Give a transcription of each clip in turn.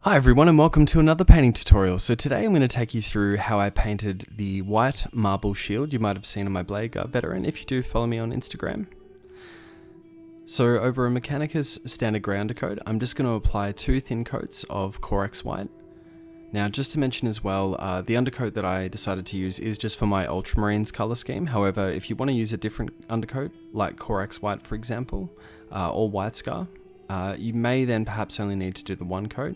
Hi everyone and welcome to another painting tutorial. So today I'm going to take you through how I painted the white marble shield you might have seen on my Blade Guard veteran if you do follow me on Instagram. So over a Mechanicus standard grey undercoat, I'm just going to apply 2 thin coats of CORAX white. Now just to mention as well, the undercoat that I decided to use is just for my Ultramarines colour scheme. However, if you want to use a different undercoat, like CORAX white for example, or White Scar, you may then perhaps only need to do the 1 coat.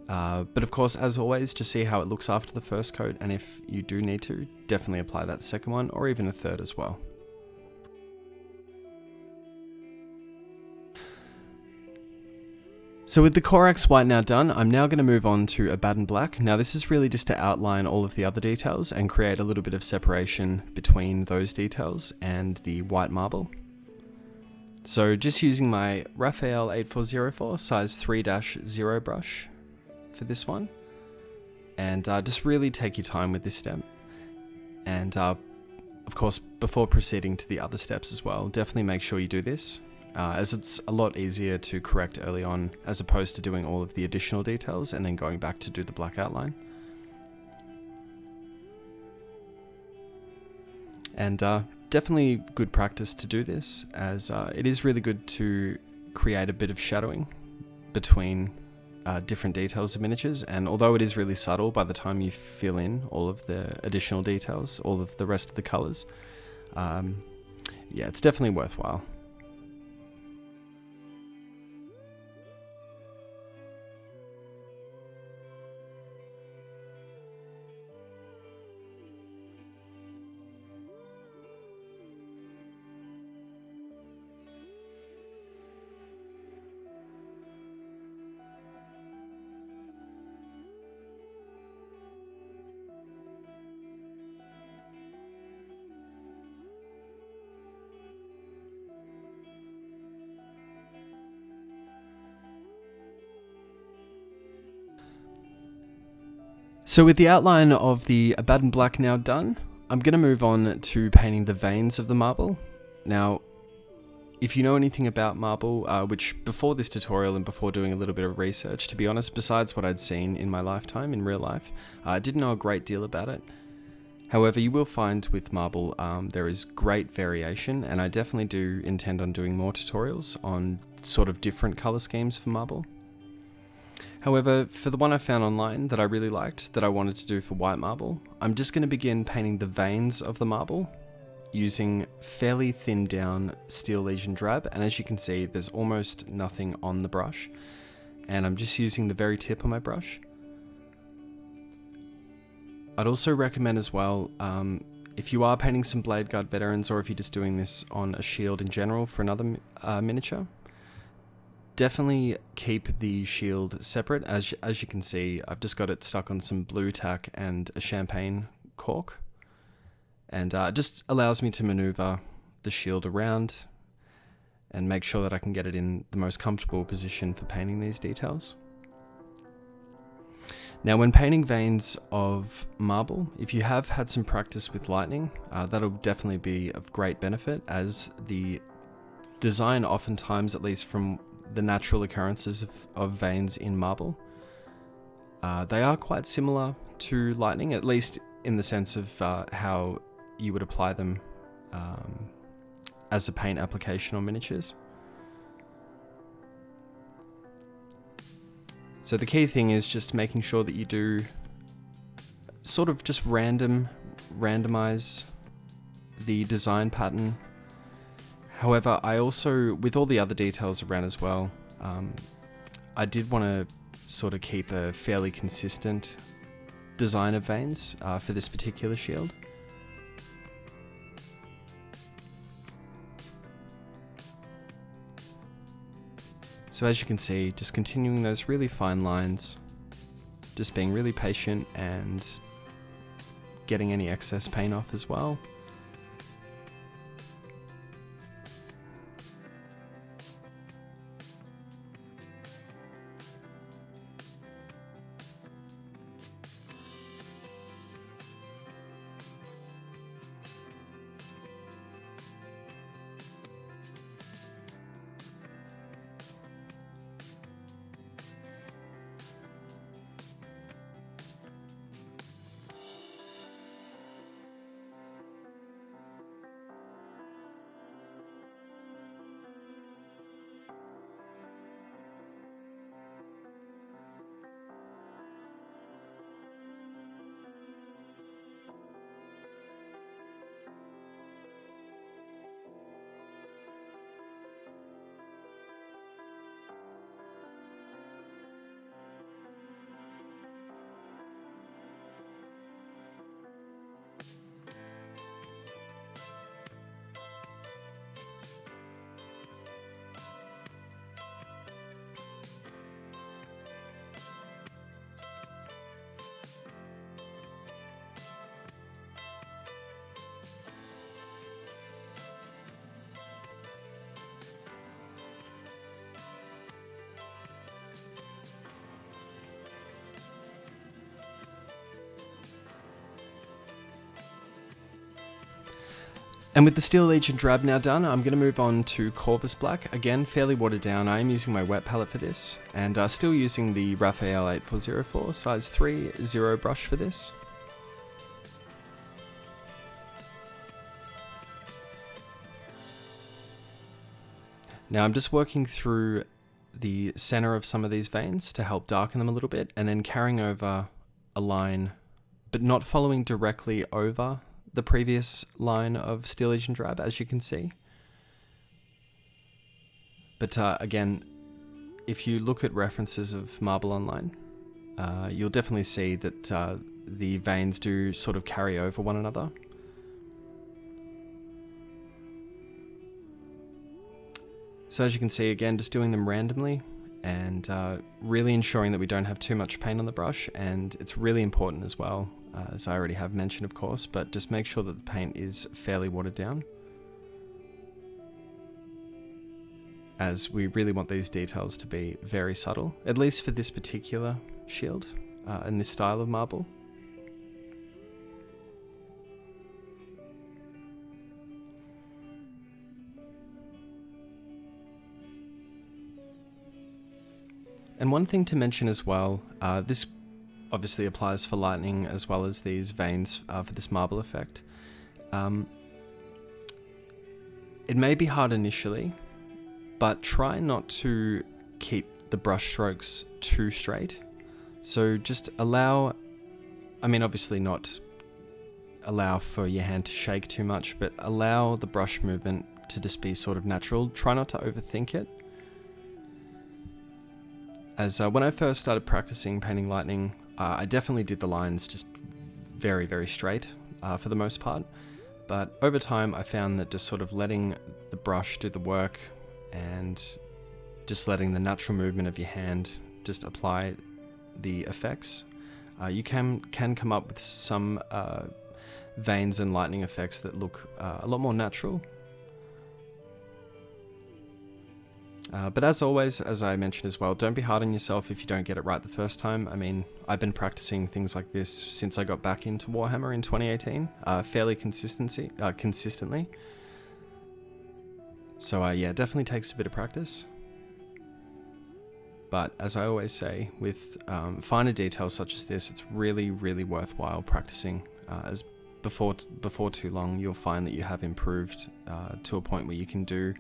But of course, as always, just see how it looks after the first coat, and if you do need to, definitely apply that second one, or even a third as well. So with the CORAX white now done, I'm now going to move on to ABADDON black. Now this is really just to outline all of the other details and create a little bit of separation between those details and the white marble. So just using my Raphael 8404 size 3-0 brush for this one, and just really take your time with this step, and of course before proceeding to the other steps as well, definitely make sure you do this, as it's a lot easier to correct early on as opposed to doing all of the additional details and then going back to do the black outline. And definitely good practice to do this, as it is really good to create a bit of shadowing between different details of miniatures, and although it is really subtle by the time you fill in all of the additional details, all of the rest of the colours, yeah, it's definitely worthwhile. So with the outline of the ABADDON black now done, I'm going to move on to painting the veins of the marble. Now, if you know anything about marble, which before this tutorial and before doing a little bit of research, to be honest, besides what I'd seen in my lifetime in real life, I didn't know a great deal about it. However, you will find with marble there is great variation, and I definitely do intend on doing more tutorials on sort of different colour schemes for marble. However, for the one I found online that I really liked, that I wanted to do for white marble, I'm just going to begin painting the veins of the marble using fairly thinned down steel lesion drab, and as you can see there's almost nothing on the brush, and I'm just using the very tip of my brush. I'd also recommend as well, if you are painting some Blade Guard veterans, or if you're just doing this on a shield in general for another miniature, definitely keep the shield separate. As you can see, I've just got it stuck on some blue tack and a champagne cork, and it just allows me to maneuver the shield around and make sure that I can get it in the most comfortable position for painting these details. Now when painting veins of marble, if you have had some practice with lightning, that'll definitely be of great benefit, as the design oftentimes, at least from the natural occurrences of veins in marble, they are quite similar to lightning, at least in the sense of how you would apply them as a paint application on miniatures. So the key thing is just making sure that you do sort of just randomize the design pattern. However, I also, with all the other details around as well, I did want to sort of keep a fairly consistent design of veins for this particular shield. So as you can see, just continuing those really fine lines, just being really patient and getting any excess paint off as well. And with the Steel Legion Drab now done, I'm going to move on to Corvus Black. Again, fairly watered down. I am using my wet palette for this, and still using the Raphael 8404 size 3 0 brush for this. Now I'm just working through the center of some of these veins to help darken them a little bit, and then carrying over a line, but not following directly over the previous line of Steel Legion Drab, as you can see. But again, if you look at references of Marble Online, you'll definitely see that the veins do sort of carry over one another. So as you can see, again, just doing them randomly and really ensuring that we don't have too much paint on the brush. And it's really important as well, as I already have mentioned, of course, but just make sure that the paint is fairly watered down, as we really want these details to be very subtle, at least for this particular shield and this style of marble. And one thing to mention as well, this obviously applies for lightning as well as these veins for this marble effect. It may be hard initially, but try not to keep the brush strokes too straight. So just allow, I mean obviously not allow for your hand to shake too much, but allow the brush movement to just be sort of natural. Try not to overthink it. As when I first started practicing painting lightning, I definitely did the lines just very, very straight for the most part. But over time, I found that just sort of letting the brush do the work and just letting the natural movement of your hand just apply the effects, you can come up with some veins and lightning effects that look a lot more natural. But as always, as I mentioned as well, don't be hard on yourself if you don't get it right the first time. I mean, I've been practicing things like this since I got back into Warhammer in 2018, fairly consistently. So yeah, definitely takes a bit of practice. But as I always say, with finer details such as this, it's really, really worthwhile practicing. As before too long, you'll find that you have improved to a point where you can do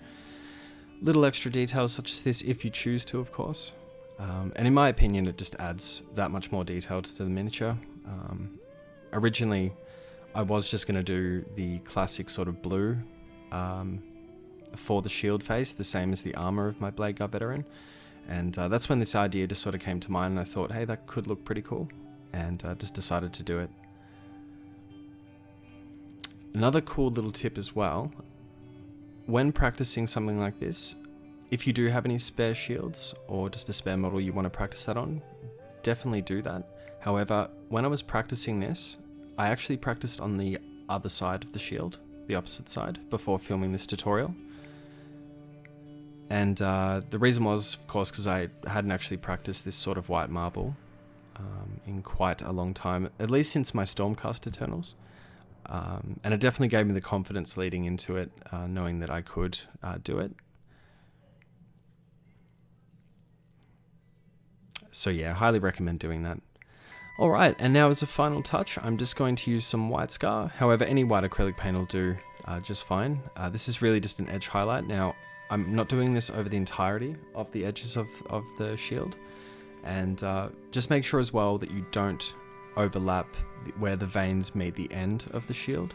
little extra details such as this if you choose to, of course. And in my opinion, it just adds that much more detail to the miniature. Originally, I was just going to do the classic sort of blue for the shield face, the same as the armor of my Blade Guard veteran. And that's when this idea just sort of came to mind, and I thought, hey, that could look pretty cool, and just decided to do it. Another cool little tip as well, when practicing something like this, if you do have any spare shields or just a spare model you want to practice that on, definitely do that. However, when I was practicing this, I actually practiced on the other side of the shield, the opposite side, before filming this tutorial. And the reason was, of course, because I hadn't actually practiced this sort of white marble in quite a long time, at least since my Stormcast Eternals. And it definitely gave me the confidence leading into it, knowing that I could do it. So yeah, highly recommend doing that. Alright, and now as a final touch, I'm just going to use some white scar. However, any white acrylic paint will do just fine. This is really just an edge highlight. Now, I'm not doing this over the entirety of the edges of the shield. And just make sure as well that you don't overlap where the veins meet the end of the shield.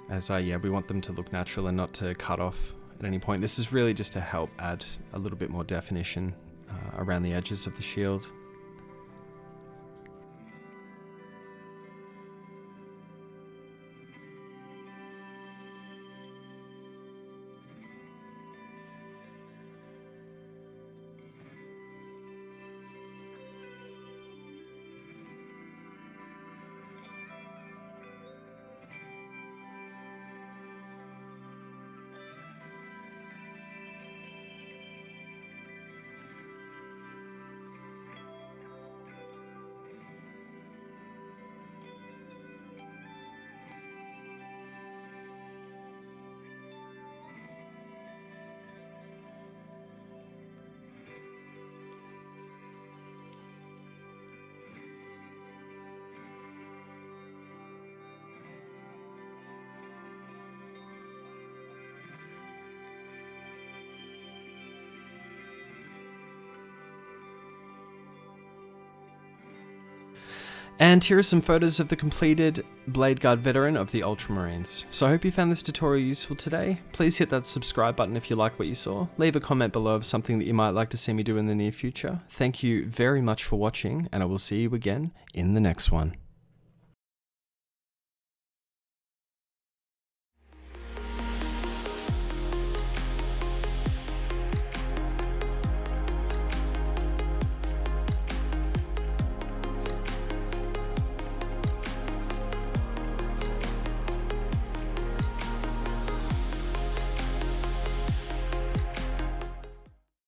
As yeah, we want them to look natural and not to cut off at any point. This is really just to help add a little bit more definition around the edges of the shield. And here are some photos of the completed Blade Guard veteran of the Ultramarines. So I hope you found this tutorial useful today. Please hit that subscribe button if you like what you saw. Leave a comment below of something that you might like to see me do in the near future. Thank you very much for watching, and I will see you again in the next one.